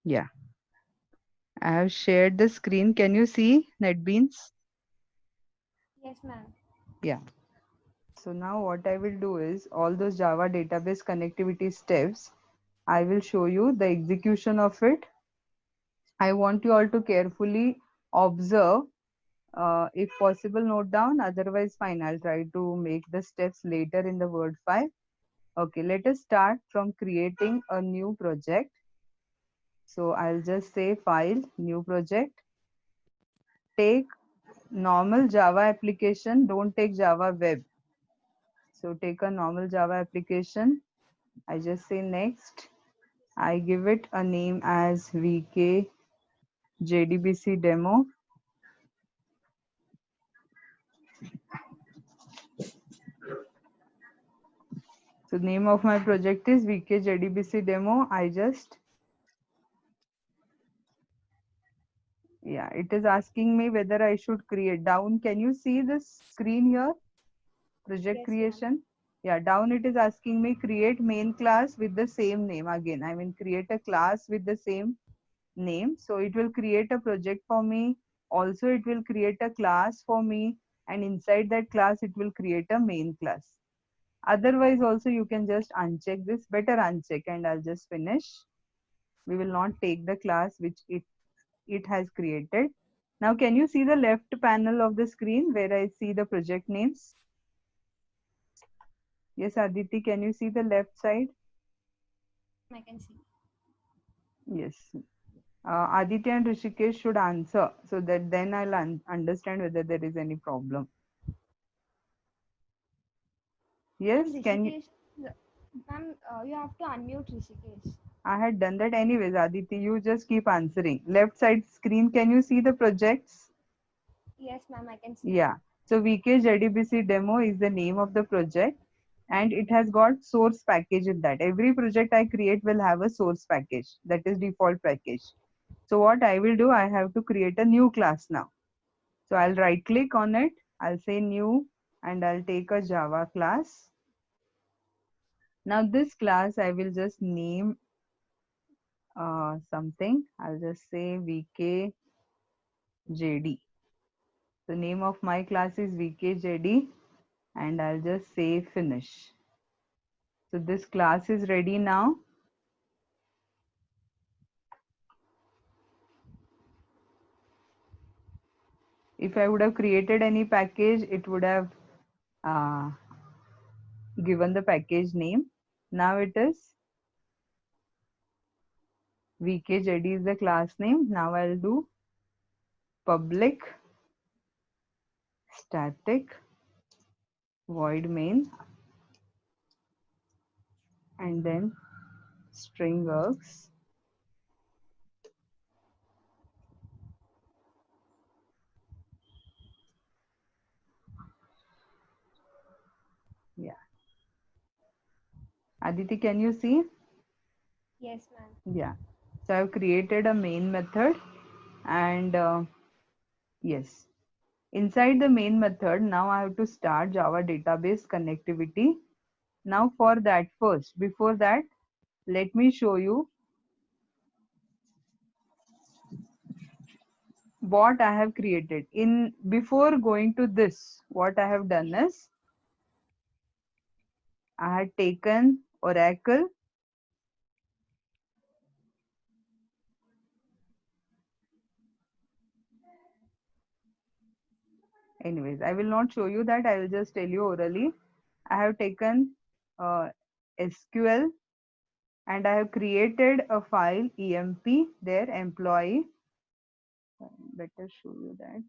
Yeah, I have shared the screen. Can you see NetBeans? Yes, ma'am. Yeah. So now what I will do is all those Java database connectivity steps, I will show you the execution of it. I want you all to carefully observe. If possible, note down. Otherwise, fine. I'll try to make the steps later in the Word file. Okay, let us start from creating a new project. So I'll just say File, New Project. Take normal Java application. Don't take Java Web. So take a normal Java application. I just say Next. I give it a name as VK JDBC demo. So name of my project is VK JDBC demo. I just, yeah, it is asking me whether I should create down. Can you see this screen here? Project Yes, ma'am. creation. Yeah, down it is asking me create main class with the same name again. I mean create a class with the same name. So it will create a project for me. Also, it will create a class for me. And inside that class, it will create a main class. Otherwise, also you can just uncheck this. Better uncheck and I'll just finish. We will not take the class which it has created. Now, can you see the left panel of the screen where I see the project names? Yes, Aditi, can you see the left side? Yes, ma'am, I can see. Yes. Aditya and Rishikesh should answer so that then I'll understand whether there is any problem. Ma'am, Yes, can you? Rishikesh, ma'am, you have to unmute Rishikesh. I had done that anyways, Aditi. You just keep answering. Left side screen, can you see the projects? Yes, ma'am, I can see. Yeah. So VK JDBC demo is the name of the project and it has got source package in that. Every project I create will have a source package that is default package. So what I will do, I have to create a new class now. So I'll right click on it. I'll say new and I'll take a Java class. Now this class I will just name something. I'll just say VKJD. The name of my class is VKJD and I'll just say finish. So this class is ready now. If I would have created any package, it would have uh, given the package name. Now it is VKJD is the class name. Now I'll do public static void main and then string args. Yeah. Aditi, can you see? Yes, ma'am. Yeah. So I've created a main method and yes. Inside the main method, now I have to start Java database connectivity. Now for that first, before that, let me show you what I have created. In before going to this, what I have done is I had taken Oracle. Anyways, I will not show you that. I will just tell you orally. I have taken SQL and I have created a file emp there employee. Better show you that.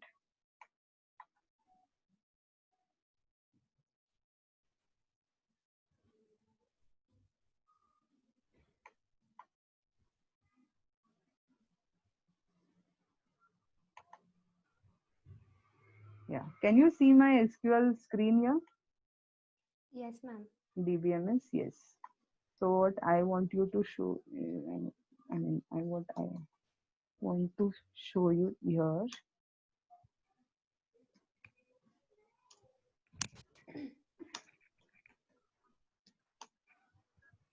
Yeah. Can you see my SQL screen here? Yes, ma'am. DBMS, yes. So what I want you to show, what I want to show you here.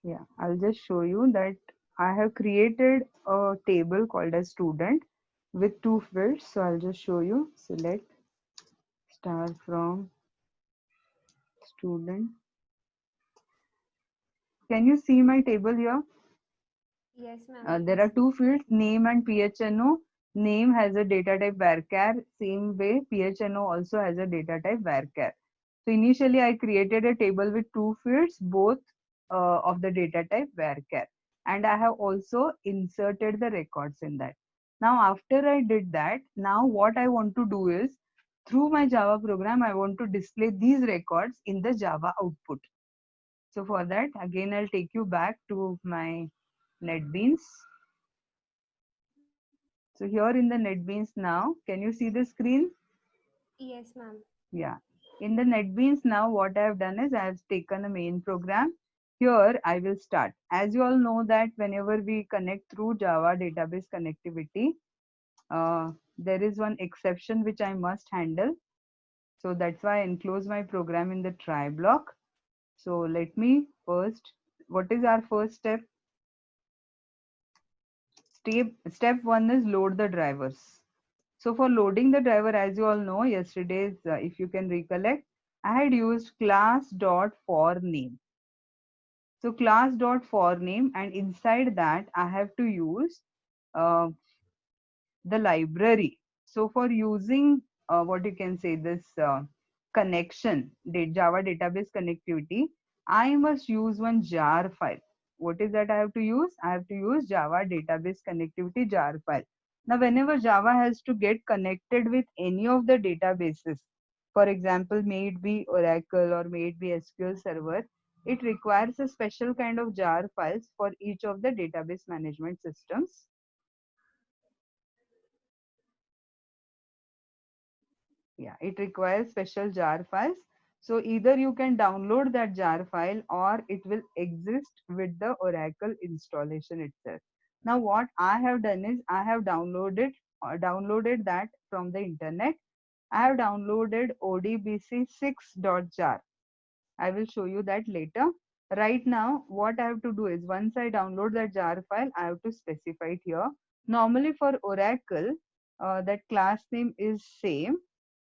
Yeah, I'll just show you that I have created a table called as student with two fields. So I'll just show you. Select star from student. Can you see my table here? Yes, ma'am, I There can are see. two fields, name and PHNO. Name has a data type varchar. Same way, PHNO also has a data type varchar. So initially, I created a table with two fields, both of the data type varchar, and I have also inserted the records in that. Now, after I did that, now what I want to do is, through my Java program, I want to display these records in the Java output. So for that, again, I'll take you back to my NetBeans. So here in the NetBeans now, can you see the screen? Yes, ma'am. Yeah. In the NetBeans now, what I have done is I have taken a main program. Here I will start. As you all know that whenever we connect through Java database connectivity, there is one exception which I must handle. So that's why I enclose my program in the try block. So let me first, what is our first step? Step one is load the drivers. So for loading the driver, as you all know, yesterday's, if you can recollect, I had used class.forName. So class.forName, and inside that, I have to use uh, the library. So for using what you can say this connection, Java database connectivity, I must use one jar file. What is that I have to use? I have to use Java database connectivity jar file. Now, whenever Java has to get connected with any of the databases, for example, may it be Oracle or may it be SQL Server, it requires a special kind of jar files for each of the database management systems. Yeah, it requires special jar files. So either you can download that jar file or it will exist with the Oracle installation itself. Now what I have done is I have downloaded that from the internet. I have downloaded odbc6.jar. I will show you that later. Right now, what I have to do is once I download that jar file, I have to specify it here. Normally for Oracle, that class name is same,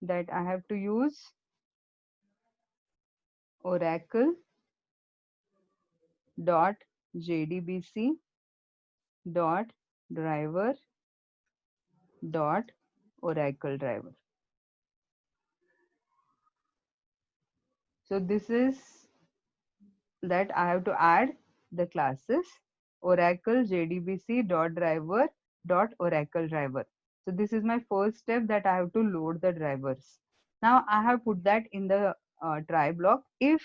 that I have to use oracle dot jdbc dot driver dot oracle driver. So this is that I have to add the classes oracle jdbc dot driver dot oracle driver. So this is my first step, that I have to load the drivers. Now I have put that in the try block. If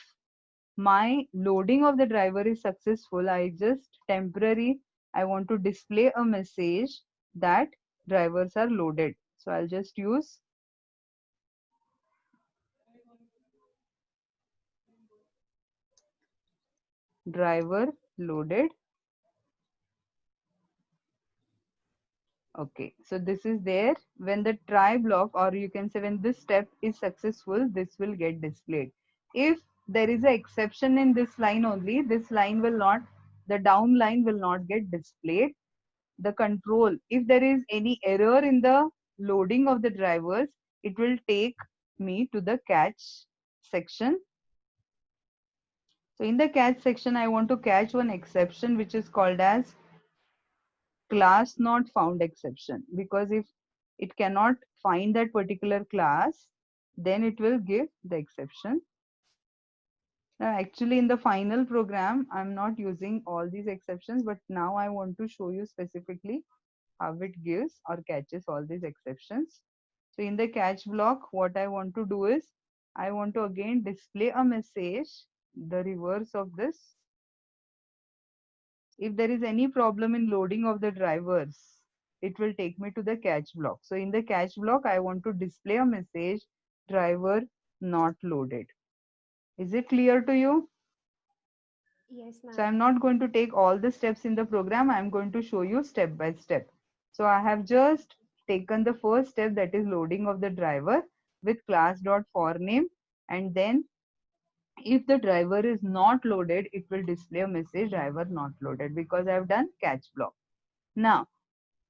my loading of the driver is successful, I just temporary, I want to display a message that drivers are loaded. So I'll just use driver loaded. Okay, so this is there. When the try block, or you can say when this step is successful, this will get displayed. If there is an exception in this line only, this line will not, the down line will not get displayed. The control, if there is any error in the loading of the drivers, it will take me to the catch section. So in the catch section, I want to catch one exception which is called as class not found exception, because if it cannot find that particular class, then it will give the exception. Now, actually, in the final program, I'm not using all these exceptions, but now I want to show you specifically how it gives or catches all these exceptions. So in the catch block, what I want to do is I want to again display a message, the reverse of this. If there is any problem in loading of the drivers, it will take me to the catch block. So in the catch block, I want to display a message, driver not loaded. Is it clear to you? Yes, So ma'am. I'm not going to take all the steps in the program. I'm going to show you step by step. So I have just taken the first step, that is loading of the driver with class.forName, and then If the driver is not loaded, it will display a message driver not loaded because I've done catch block. Now,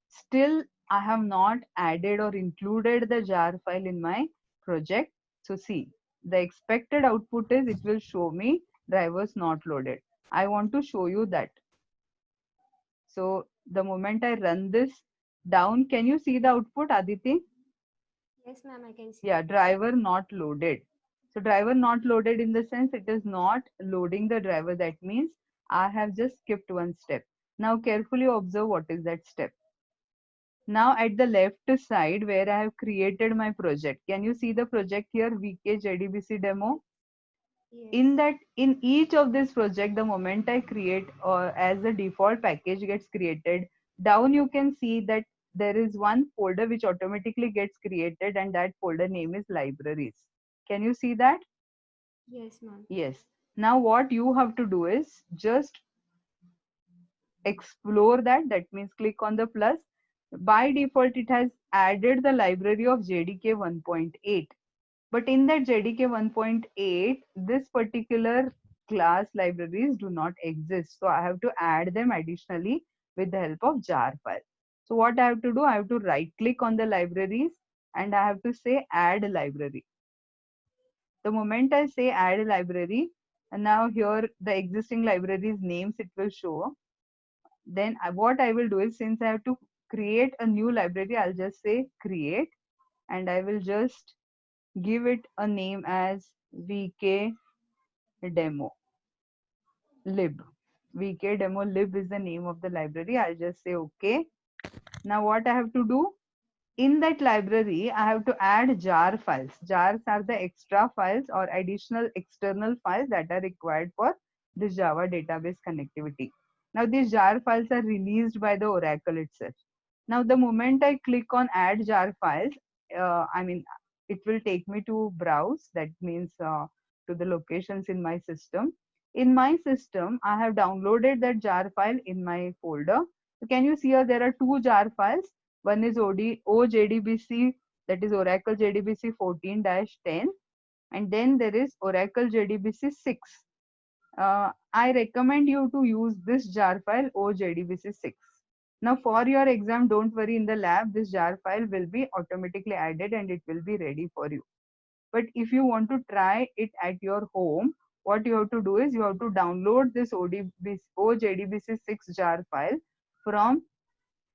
still I have not added or included the jar file in my project. So see, the expected output is it will show me drivers not loaded. I want to show you that. So the moment I run this down, can you see the output, Aditi? Yes, ma'am, I can see. Yeah, driver not loaded. So driver not loaded in the sense it is not loading the driver. That means I have just skipped one step. Now carefully observe what is that step. Now at the left side where I have created my project, can you see the project here, VK JDBC demo? In Yes. that, in each of this project, the moment I create or as the default package gets created, down you can see that there is one folder which automatically gets created and that folder name is libraries. Can you see that? Yes, ma'am. Yes. Now what you have to do is just explore that. That means click on the plus. By default, it has added the library of JDK 1.8. But in that JDK 1.8, this particular class libraries do not exist. So I have to add them additionally with the help of jar file. So what I have to do, I have to right click on the libraries and I have to say add library. The moment I say add library, and now here the existing libraries names it will show. Then what I will do is since I have to create a new library, I'll just say create and I will just give it a name as VK demo lib. VK demo lib is the name of the library. I'll just say okay. Now what I have to do? In that library, I have to add jar files. Jars are the extra files or additional external files that are required for this Java database connectivity. Now these jar files are released by the Oracle itself. Now the moment I click on add jar files, it will take me to browse. That means to the locations in my system. In my system, I have downloaded that jar file in my folder. So can you see here there are two jar files. One is OJDBC, that is Oracle JDBC 14-10, and then there is Oracle JDBC 6. I recommend you to use this jar file OJDBC 6. Now for your exam, don't worry, in the lab, this jar file will be automatically added and it will be ready for you. But if you want to try it at your home, what you have to do is you have to download this OJDBC 6 jar file from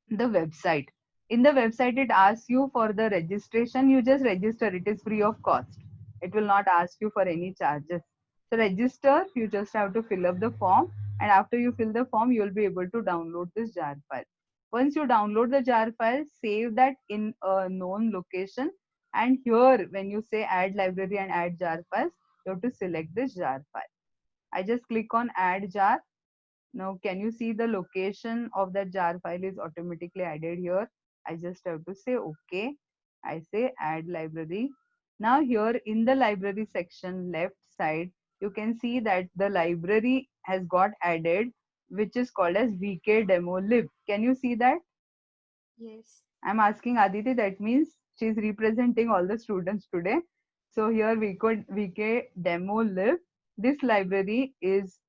the website. In the website, it asks you for the registration. You just register, it is free of cost. It will not ask you for any charges. So register, you just have to fill up the form, and after you fill the form, you will be able to download this jar file. Once you download the jar file, save that in a known location, and here when you say add library and add jar files, you have to select this jar file. I just click on add jar. Now, can you see the location of that jar file is automatically added here? I just have to say OK. I say add library. Now here in the library section left side, you can see that the library has got added, which is called as VK demo lib. Can you see that? Yes. I'm asking Aditi, that means she's representing all the students today. So here VK demo lib. This library is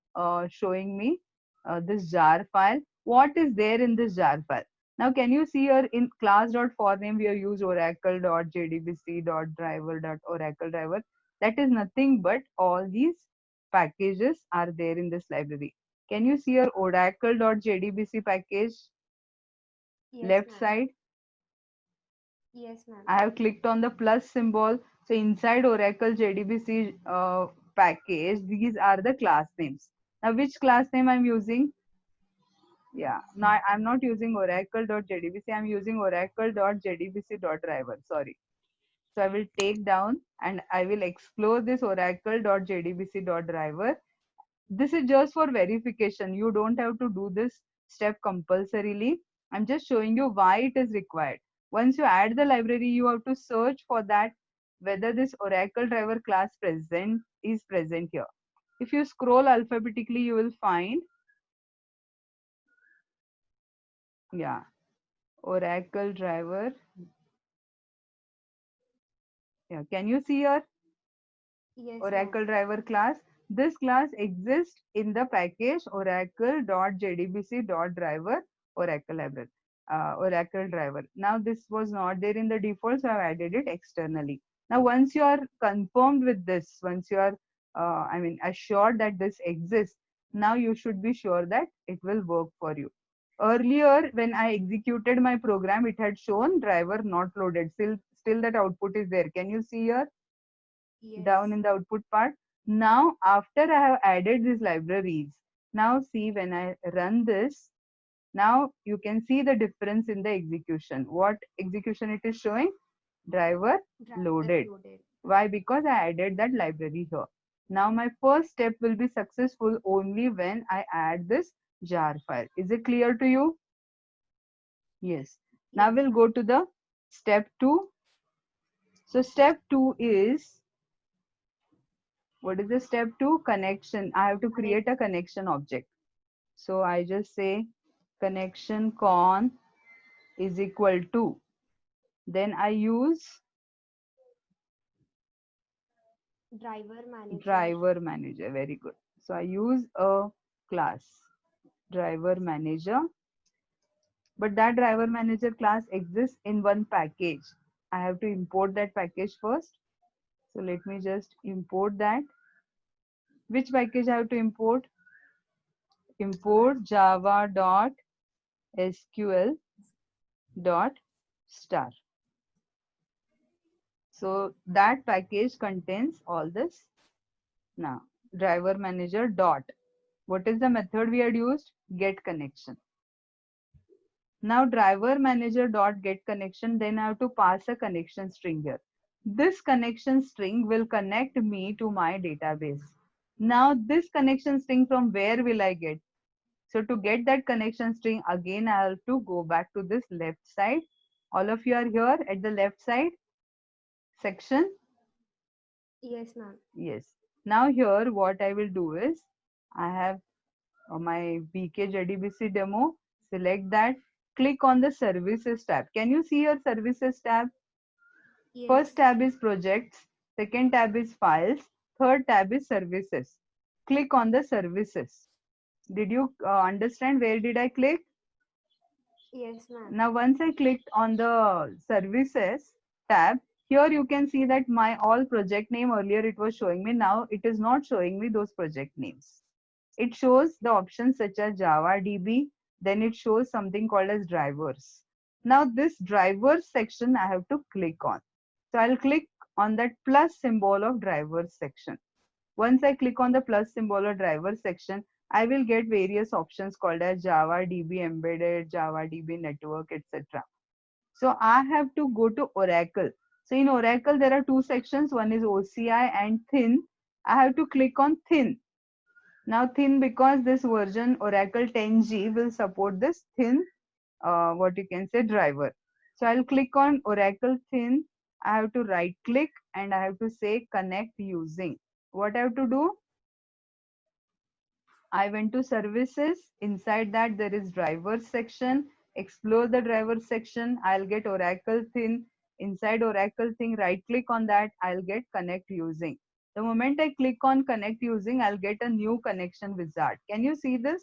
showing me this jar file. What is there in this jar file? Now, can you see here in class.forName we have used oracle.jdbc.driver.oracle driver. That is nothing but all these packages are there in this library. Can you see your oracle.jdbc package Yes, left ma'am. side? Yes, ma'am. I have clicked on the plus symbol. So inside Oracle JDBC package, these are the class names. Now, which class name I'm using? Yeah, now I'm not using oracle.jdbc. I'm using oracle.jdbc.driver. Sorry. So I will take down and I will explore this oracle.jdbc.driver. This is just for verification. You don't have to do this step compulsorily. I'm just showing you why it is required. Once you add the library, you have to search for that whether this Oracle driver class present is present here. If you scroll alphabetically, you will find, yeah, Oracle driver. Yeah, can you see here Yes, ma'am. Oracle driver class? This class exists in the package oracle.jdbc.driver Oracle library. Oracle driver. Now this was not there in the default, so I've added it externally. Now once you are confirmed with this, once you are, assured that this exists, now you should be sure that it will work for you. Earlier, when I executed my program, it had shown driver not loaded. Still that output is there. Can you see here down Yes. in the output part? Now, after I have added these libraries, now see when I run this, now you can see the difference in the execution. What execution it is showing? Driver Driver loaded. loaded. Why? Because I added that library here. Now my first step will be successful only when I add this jar file. Is it clear to you? Yes. Now Yes, we'll ma'am. go to the step 2. So step 2 is, what is the step 2? Connection. I have to Connect create a connection object. So I just say connection con is equal to, then I use driver manager. driver manager. Very good. So I use a class driver manager, but that driver manager class exists in one package. I have to import that package first. So let me just import that. Which package I have to import? Import java.sql dot star. So that package contains all this. Now driver manager dot, what is the method we had used? Get connection. Now driver manager dot get connection, then I have to pass a connection string here. This connection string will connect me to my database. Now this connection string, from where will I get? So to get that connection string, again I have to go back to this left side. All of you are here at the left side section. Yes, ma'am. Yes. Now here what I will do is, I have my BK demo. Select that. Click on the services tab. Can you see your services tab? Yes. First tab is projects. Second tab is files. Third tab is services. Click on the services. Did you understand where did I click? Yes, ma'am. Now once I clicked on the services tab, here you can see that my all project name, earlier it was showing me, now it is not showing me those project names. It shows the options such as Java DB, then it shows something called as drivers. Now this drivers section I have to click on. So I'll click on that plus symbol of drivers section. Once I click on the plus symbol or driver section, I will get various options called as Java DB Embedded, Java DB Network, etc. So I have to go to Oracle. So in Oracle, there are two sections. One is OCI and Thin. I have to click on Thin. Now Thin, because this version Oracle 10G will support this Thin, what you can say, driver. So I'll click on Oracle Thin. I have to right click and I have to say connect using. What I have to do? I went to services. Inside that there is drivers section. Explore the driver section. I'll get Oracle Thin. Inside Oracle Thin, right click on that. I'll get connect using. The moment I click on connect using, I'll get a new connection wizard. Can you see this?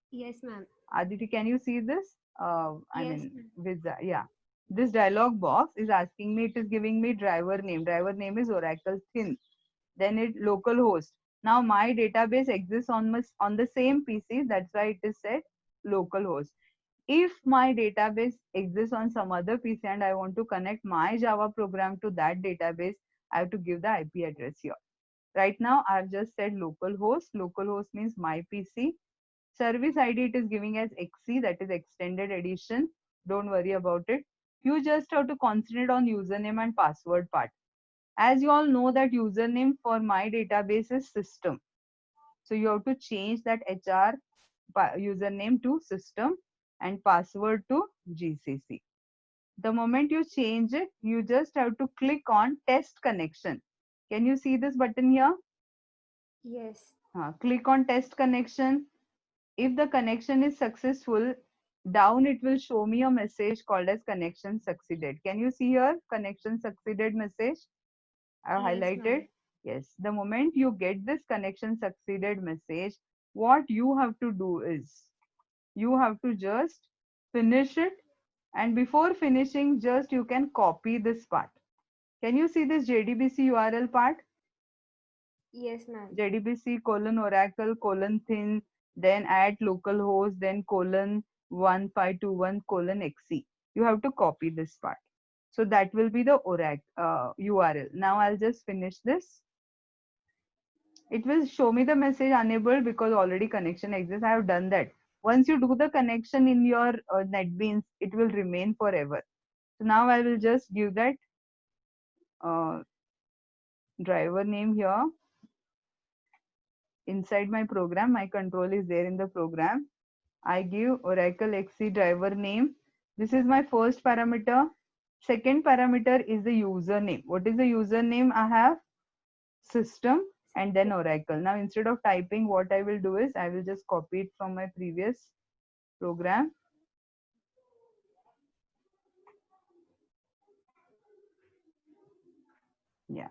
Yes, ma'am. Aditi, can you see this? Yes, ma'am. Wizard. Yeah. This dialog box is asking me, it is giving me driver name. Driver name is Oracle Thin. Then it localhost. Now my database exists on the same PC. That's why it is said localhost. If my database exists on some other PC and I want to connect my Java program to that database, I have to give the IP address here. Right now, I've just said localhost. Localhost means my PC. Service ID it is giving as XC, that is extended edition. Don't worry about it. You just have to concentrate on username and password part. As you all know that username for my database is system. So you have to change that HR username to system and password to GCC. The moment you change it, you just have to click on test connection. Can you see this button here? Yes. Click on test connection. If the connection is successful, down it will show me a message called as connection succeeded. Can you see here connection succeeded message? I have Yes, highlighted. ma'am. Yes, the moment you get this connection succeeded message, what you have to do is you have to just finish it, and before finishing, just you can copy this part. Can you see this JDBC URL part? Yes, ma'am. JDBC colon oracle colon thin, then at localhost, then colon 1521 colon XC. You have to copy this part. So that will be the oracle URL. Now I'll just finish this. It will show me the message unable because already connection exists. I have done that. Once you do the connection in your NetBeans, it will remain forever. So now I will just give that uh, driver name here inside my program. My control is there in the program. I give Oracle XC driver name. This is my first parameter. Second parameter is the username. What is the username? I have system and then Oracle. Now instead of typing, what I will do is I will just copy it from my previous program. Yeah.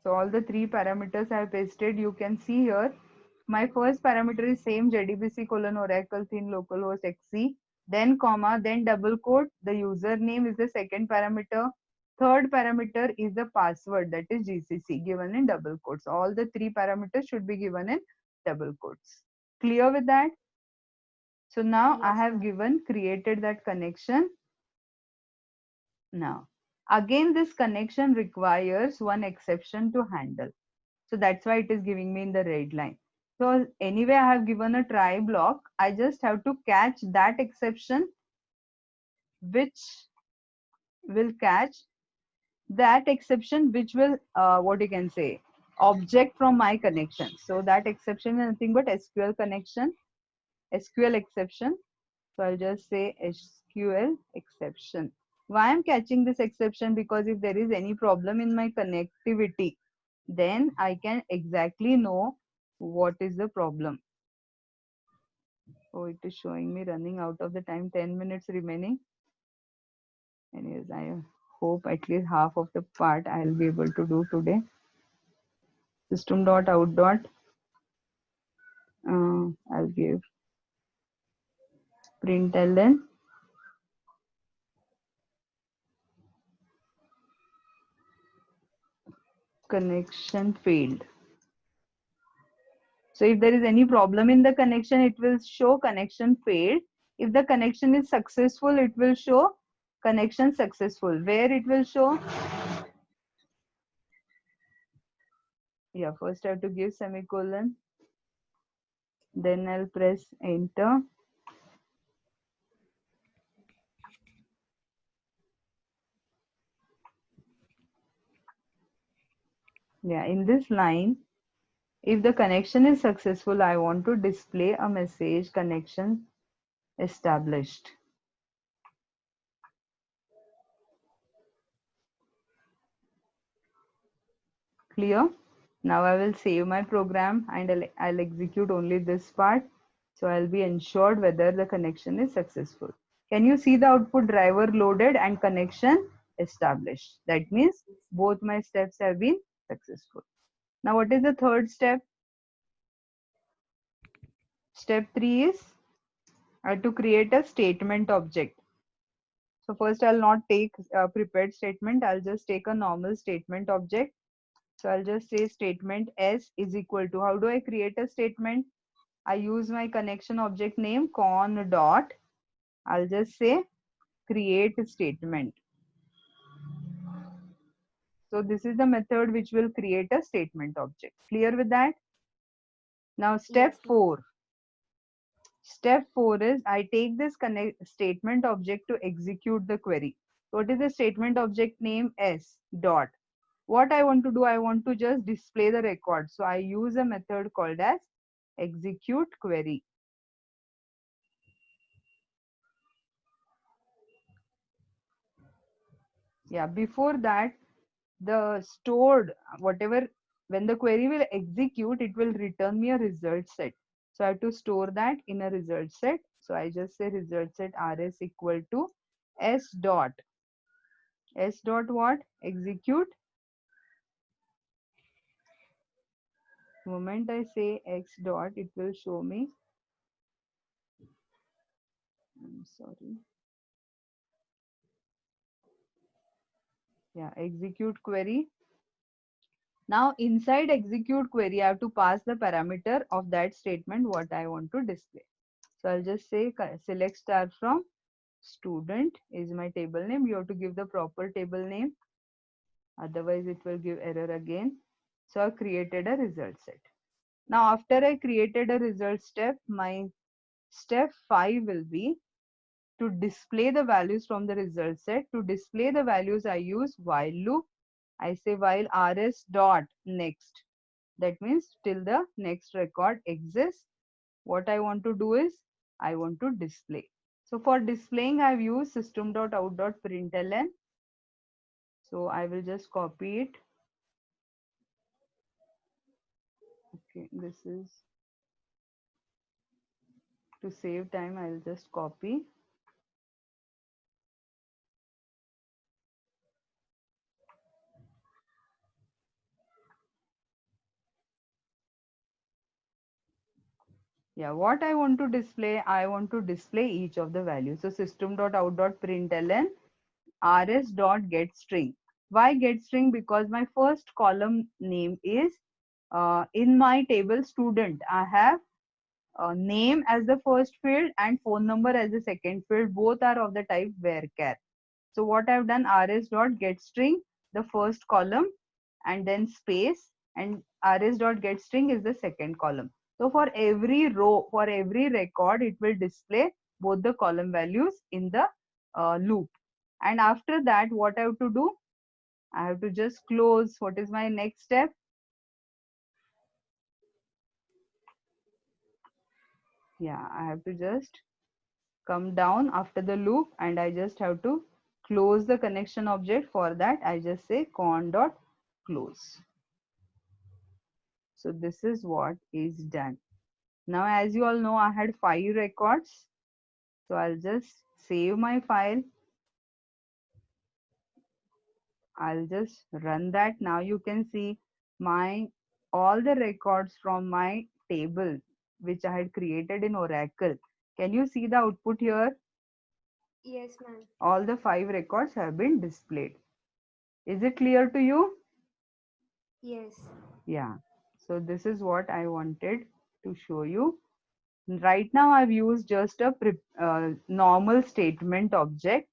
So all the three parameters I have pasted. You can see here. My first parameter is same JDBC colon Oracle thin localhost XC, then comma, then double quote. The username is the second parameter. Third parameter is the password, that is GCC, given in double quotes. All the three parameters should be given in double quotes. Clear with that? So now I Yes, have ma'am. created that connection. Now, again, this connection requires one exception to handle. So that's why it is giving me in the red line. So anyway, I have given a try block. I just have to catch that exception, which will catch that exception, which will, what you can say, object from my connection. So that exception is nothing but SQL connection, SQL exception. So I'll just say SQL exception. Why I'm catching this exception? Because if there is any problem in my connectivity, then I can exactly know what is the problem. Oh, it is showing me running out of the time, 10 minutes remaining. Anyways, I hope at least half of the part I'll be able to do today. System dot out dot. I'll give println connection failed. So if there is any problem in the connection, it will show connection failed. If the connection is successful, it will show connection successful. Where it will show? Yeah, first I have to give semicolon. Then I'll press enter. Yeah, in this line, if the connection is successful, I want to display a message connection established. Clear? Now I will save my program and I'll execute only this part. So I'll be ensured whether the connection is successful. Can you see the output driver loaded and connection established? That means both my steps have been successful. Now what is the third step? Step 3 is to create a statement object. So first I'll not take a prepared statement. I'll just take a normal statement object. So I'll just say statement S is equal to, how do I create a statement? I use my connection object name con dot. I'll just say create statement. So this is the method which will create a statement object. Clear with that? Now step Yes, ma'am. 4. Step 4 is I take this connect statement object to execute the query. What is the statement object name? S dot. What I want to do, I want to just display the record. So I use a method called as execute query. Yeah, before that, the stored whatever when the query will execute, it will return me a result set. So I have to store that in a result set. So I just say result set rs equal to s dot what? Execute. Moment I say x dot, it will show me. I'm sorry. Yeah, execute query. Now inside execute query, I have to pass the parameter of that statement what I want to display. So I'll just say select star from student is my table name. You have to give the proper table name, otherwise it will give error again. So I created a result set. Now after I created a result step, my step 5 will be to display the values from the result set. To display the values, I use while loop. I say while rs dot next. That means till the next record exists, what I want to do is I want to display. So for displaying, I've used system.out.println. So I will just copy it. Okay, this is to save time. I'll just copy. Yeah, what I want to display, I want to display each of the values. So system.out.println rs.getString. Why getString? Because my first column name is in my table student. I have name as the first field and phone number as the second field. Both are of the type varchar. So what I've done, rs.getString, the first column, and then space, and rs.getString is the second column. So for every row, for every record, it will display both the column values in the loop. And after that, what I have to do? I have to just close. What is my next step? Yeah, I have to just come down after the loop and I just have to close the connection object. For that, I just say con.close. So this is what is done. Now, as you all know, I had 5 records. So I'll just save my file. I'll just run that. Now you can see my all the records from my table which I had created in Oracle. Can you see the output here? Yes, ma'am. All the 5 records have been displayed. Is it clear to you? Yes. Yeah. So this is what I wanted to show you. Right now I've used just a normal statement object.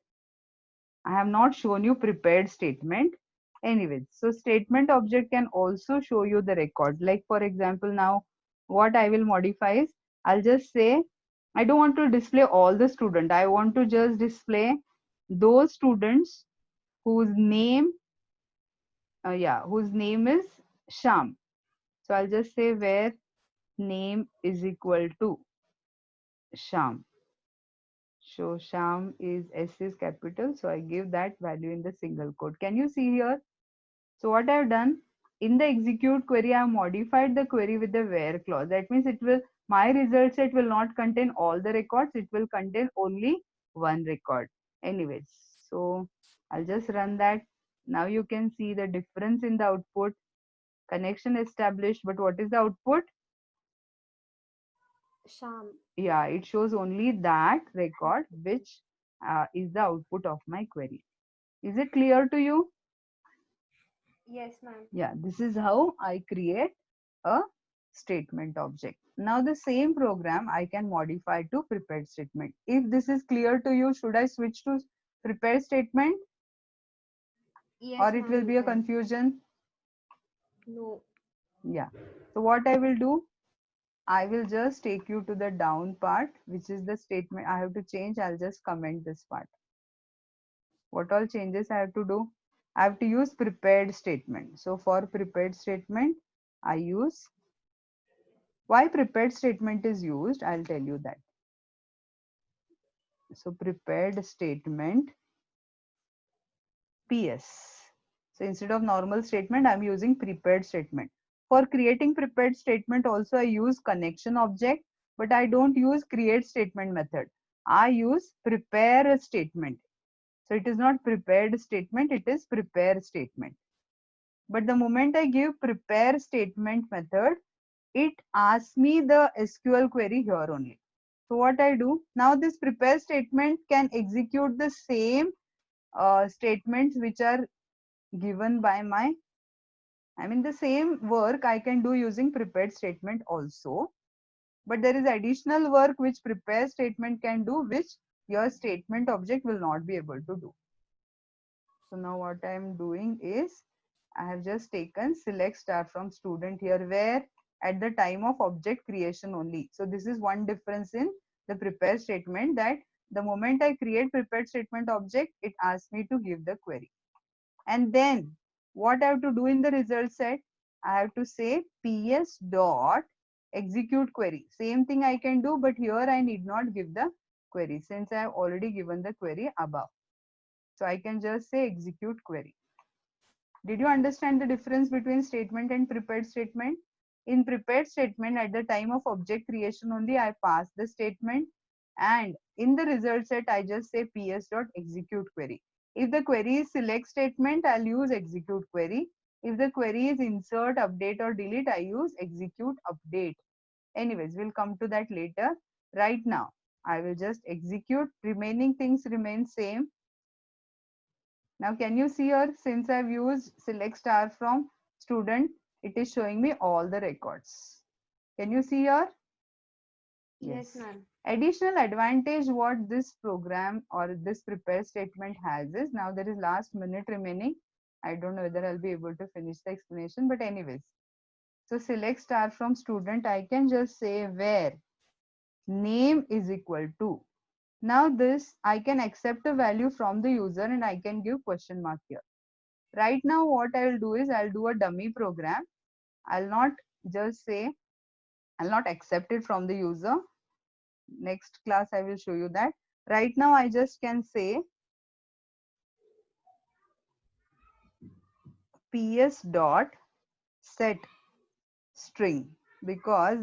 I have not shown you prepared statement. Anyways, so statement object can also show you the record. Like for example, now what I will modify is I'll just say I don't want to display all the student. I want to just display those students whose name, whose name is Sham. So I'll just say where name is equal to Sham. So Sham is S is capital. So I give that value in the single quote. Can you see here? So what I've done in the execute query, I have modified the query with the where clause. That means it will, my result set will not contain all the records. It will contain only one record. Anyways, so I'll just run that. Now you can see the difference in the output. Connection established, but what is the output? Sham. Yeah, it shows only that record which is the output of my query. Is it clear to you? Yes, ma'am. Yeah, this is how I create a statement object. Now the same program I can modify to prepared statement. If this is clear to you, should I switch to prepared statement Yes, or it ma'am, will you be a can. confusion? No. Yeah. So what I will do, I will just take you to the down part, which is the statement I have to change. I'll just comment this part. What all changes I have to do? I have to use prepared statement. So for prepared statement, I use, why prepared statement is used, I'll tell you that. So prepared statement PS. So instead of normal statement, I'm using prepared statement. For creating prepared statement also I use connection object, but I don't use create statement method. I use prepare statement. So it is not prepared statement, it is prepare statement. But the moment I give prepare statement method, it asks me the SQL query here only. So what I do now, this prepare statement can execute the same statements which are given by my, I mean the same work I can do using prepared statement also. But there is additional work which prepare statement can do, which your statement object will not be able to do. So now what I am doing is I have just taken select star from student here, where at the time of object creation only. So this is one difference in the prepare statement, that the moment I create prepared statement object, it asks me to give the query. And then what I have to do in the result set, I have to say ps dot execute query. Same thing I can do, but here I need not give the query since I have already given the query above. So I can just say execute query. Did you understand the difference between statement and prepared statement? In prepared statement, at the time of object creation only, I pass the statement, and in the result set, I just say ps.execute query. If the query is select statement, I'll use execute query. If the query is insert, update or delete, I use execute update. Anyways, we'll come to that later. Right now, I will just execute. Remaining things remain same. Now can you see here, since I've used select star from student, it is showing me all the records. Can you see here? Yes, Yes. ma'am. Additional advantage what this program or this prepare statement has is, now there is last minute remaining. I don't know whether I'll be able to finish the explanation, but anyways. So select star from student, I can just say where name is equal to. Now this, I can accept a value from the user and I can give question mark here. Right now what I will do is I'll do a dummy program. I'll not just say, I'll not accept it from the user. Next class I will show you that. Right now I just can say ps dot set string, because